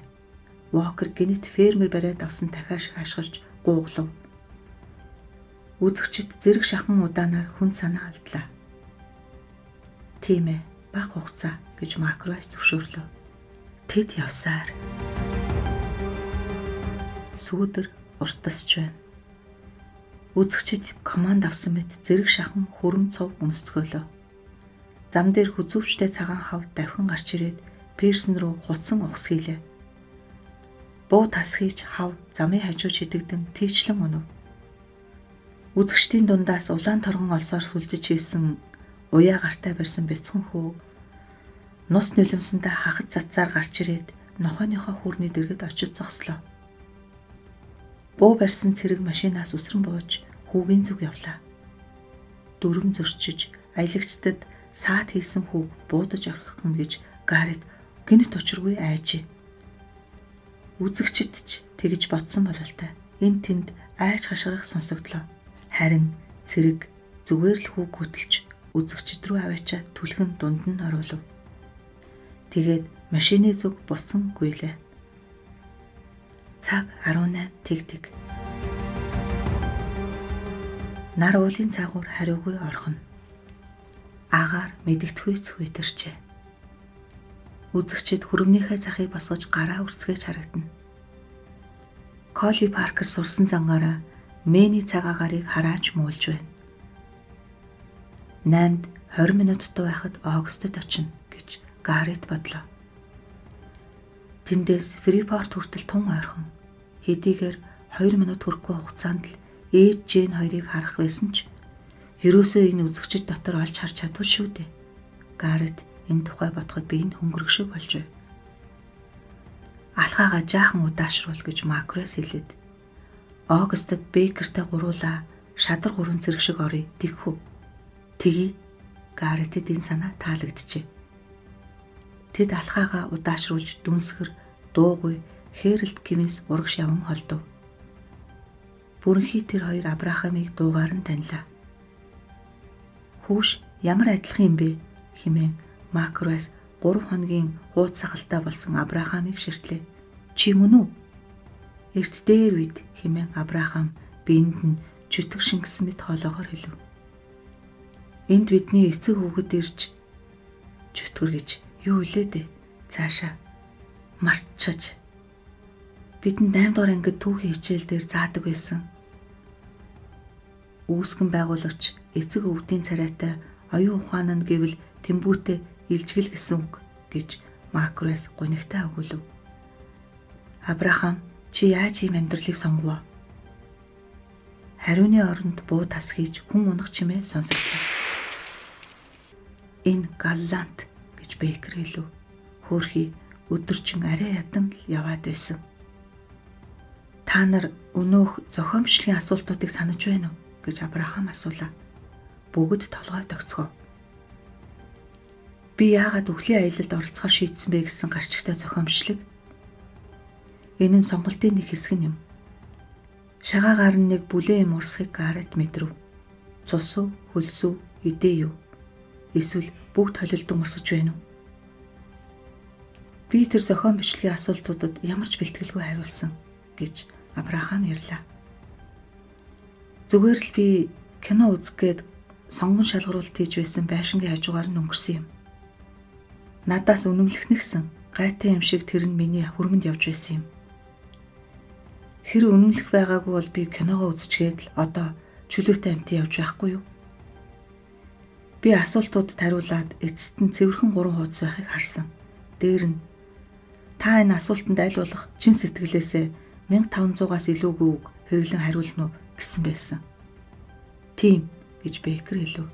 Вокер гинэт фермер бариад авсан дахиа шиг ашгарч гууглав. Үзэгчид зэрэг шахан удаанаар хүн санаа алдлаа. Тийм ээ, бага хугацаа гэж Макрос зөвшөөрлөө. Тэд явсаар сүүдэр уртасч байна. Үзэгчид команд авсан мэт зэрэг шахан хөрөм цов өмсгөлөө. Зам дээр хүзүүвчтэй цагаан хав давхин гарч ирээд Пирсэн рүү хуцсан ухс хийлээ. Буу тас хийж хав замын хажуу чидэгдэн тийчлэн унав. Үзэгчдийн дундаас улаан торгон олсоор сүлжиж хийсэн уяа гартаа барьсан бяцхан хүү нус нулимсандаа хахад цацаар гарч ирээд нохойныхоо хүрний дэргэд очиж зогслоо. Буу барьсан цэрэг машинаас үсрэн бууж хүүгийн зүг явлаа. Дүрм зөрчиж аялагчдад саад хийсэн хүүг буудаж орхих юм гэж Гаррет гинт учиргүй айжээ. Үзэгчд ч тэгж бодсон бололтой. Энд тэнд айж хашгирах сонсогдлоо. Харин цэрэг зүгээр л хүүг хөтөлж үзэгчд рүү аваачаад түлхэн дунд нь оруулав. Тэгээд машины зүг буцсан гүйлээ. Цаг 18 тэг. Нар уулын цагуур хариугүй орхино. Агаар мэдэгдэхүй цвэтэрчээ. Үзэгчид хүрэмнийхээ захыг босгож гараа үрцгээж харагдана. Колли Паркер сурсан зангаараа Мэний цаг агаарыг харааж муулж байна. 8-д 20 минуттай байхад Огстод очино гэж Гаррет бодлоо. Тэндээс Фрипорт хүртэл тун ойрхон. Хэдийгээр 2 минут хүрэхгүй хугацаанд л ээж Жэйн хоёрыг харах байсан ч ерөөсөө энэ үзэгчд дотор олж харж чадвал шүү дээ. Гаррет энэ тухай бодоход би энэ хөнгөрөх шиг болж байв. Алхаага жаахан удаашруул гэж Макрес хэлээд Огстод Бейкертэй гуруулаа шадар гурван зэрэг шиг орё тэгхүү. Тэгье. Гарретэд энэ санаа таалагджээ. Тэд алхаага удаашруулж дүнсгэр дуугүй Хэрэлд гинэс урагш яван холдов. Бүрэнхий тэр хоёр Абрахамыг дуугаар нь танилаа. Хүүш ямар адилхан юм бэ хэмээн Макрес 3 хоногийн хууц сахалтай болсон Абрахамыг ширтлээ. Чи мөн үү? Эрт дээр үед хэмээн Абрахам биенд нь чөтгөр шингэсэн мэт хоолоогоор хэлв. Энд бидний эцэг хүүхэд ирж чөтгөр гэж юу хэлээ дээ? Цаашаа мартчихж. Бидэнд 8 дугаар ангид түүхийн хичээл дээр заадаг байсан. Үүсгэн байгуулагч эцэг өвдийн царайтай оюун ухаан нь гэвэл тэмбүүтээ илжгэл гэсэн үг гэж Макрес гунигтай өгүүлв. Абрахам чи яаж ийм амьдралыг сонгов? Хариуны оронд буу тас хийж хүн унах чимээ сонсогдлоо. Энэ галлант гэж Бейкер хэлв. Хөөрхий өдөржин арай ядан л яваад байсан. Та нар өнөөх зохиомжлын асуултуудыг санаж байна уу гэж Абрахам асуулаа. Бүгд толгой тогтцгоо. Би яагаад өвлийн аялалд оролцохоор шийдсэн бэ гэсэн гарчигтай зохиомжлог. Энэ нь сонголтын нэг хэсэг юм. Шагаагаар нь нэг бүлээн юм урсхийг Гаррет мэдрэв. Цус уу, хөлс үү, эдээ юу? Эсвэл бүгд холилдон урсаж байна уу? Би тэр зохион бичлэгийн асуултуудад ямар ч бэлтгэлгүй хариулсан гэж Абрахам ярьлаа. Зүгээр л би кино үзгээд сонгон шалгаруулалт хийж байсан байшингийн хажуугаар нь өнгөрсөн юм. Надаас үнэмлэхнэгсэн гайтай юм шиг тэр нь миний хүрмэнд явж байсан юм. Хэр үнэмлэх байгаагүй бол би киногоо үзчихээд л одоо чөлөөтэй амтын явж байхгүй юу? Би асуултуудад хариулаад эцэст нь цэвэрхэн 3 хуудас байхыг харсан. Дээр нь та энэ асуултанд аль болох чин сэтгэлээсээ 1500-аас илүүгүй үг хэрэглэн хариулна уу гэсэн байсан. Тийм гэж Бейкер хэлв.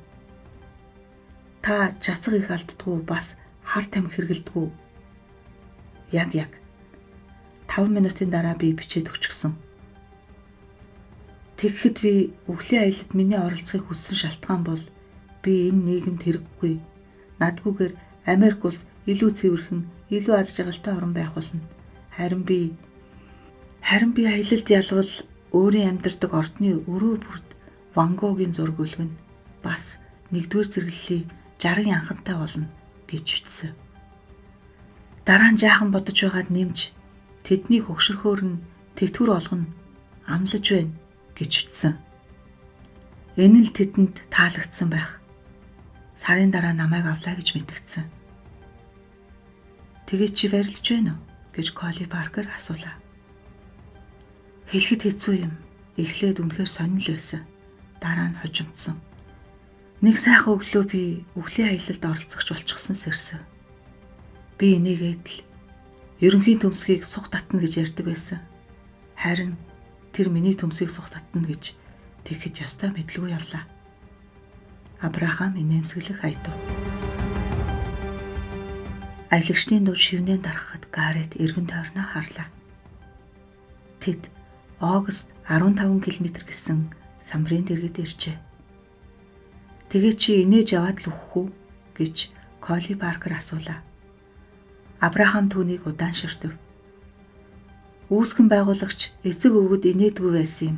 Та жацаг их алддаггүй бас хар тамхи хэргэлдэггүй. Яг 5 минутын дараа би бичээд өчгсөн. Тэгэхэд би өвлийн аялалд миний оролцохыг хүссэн шалтгаан бол би энэ нийгэмд хэрэггүй. Надгүйгээр Америк улс илүү цэвэрхэн, илүү аз жаргалтай орн байх болно. Харин би аялалд ялвал өөрийн амьдардаг ордны өрөө бүрд Ван Гогийн зураг өлгөн бас 1-р зэрэглэлийн 60-ын анхантай болно гэж бичсэн. Дараа нь жаахан бодож байгаад нэмж тэднийг хөгшөрхөөр нь тэтгэр олгоно амлаж байна гэж бичсэн. Энэ л тэдэнд таалагдсан байх. Сарын дараа намайг авлаа гэж мэдгдсэн. Тэгээд чи барилдж байна уу гэж Колли Паркер асуулаа. Хэлэхэд хэцүү юм. Эхлээд үнэхээр сонирхол байсан. Дараа нь хожимдсон. Нэг сайхан өглөө би өвлийн аялалд оролцогч болчихсон сэрсэн. Би энийгээд л ерөнхийн төмсгийг сух татна гэж ярьдаг байсан. Харин тэр миний төмсгийг сух татна гэж тэгэхэд ёстой мэдлгүй явлаа. Авраам инээмсэглэх айдав. Аялагчдын дур шивнээ дарахад Гарет эргэн тойрноо харлаа. Тэд Огст 15 км гэсэн самбарын дэргэд иржээ. Тэгээ чи инээж яваад л үхэх үү гэж Колли Паркер асуулаа. Авраам түүнийг удаанширтав. Үүсгэн байгуулагч эцэг өвгөд инээдгүй байсан юм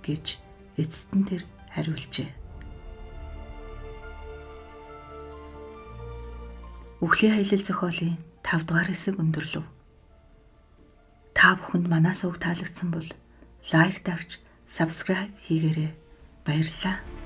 гэж эцэст нь тэр хариулжээ. Үхлийн хаялал зохиолын 5 дугаар хэсэг өндөрлөв. Та бүхэнд манай сувг таалагдсан бол лайк дарж, subscribe хийгээрэй. Баярлалаа.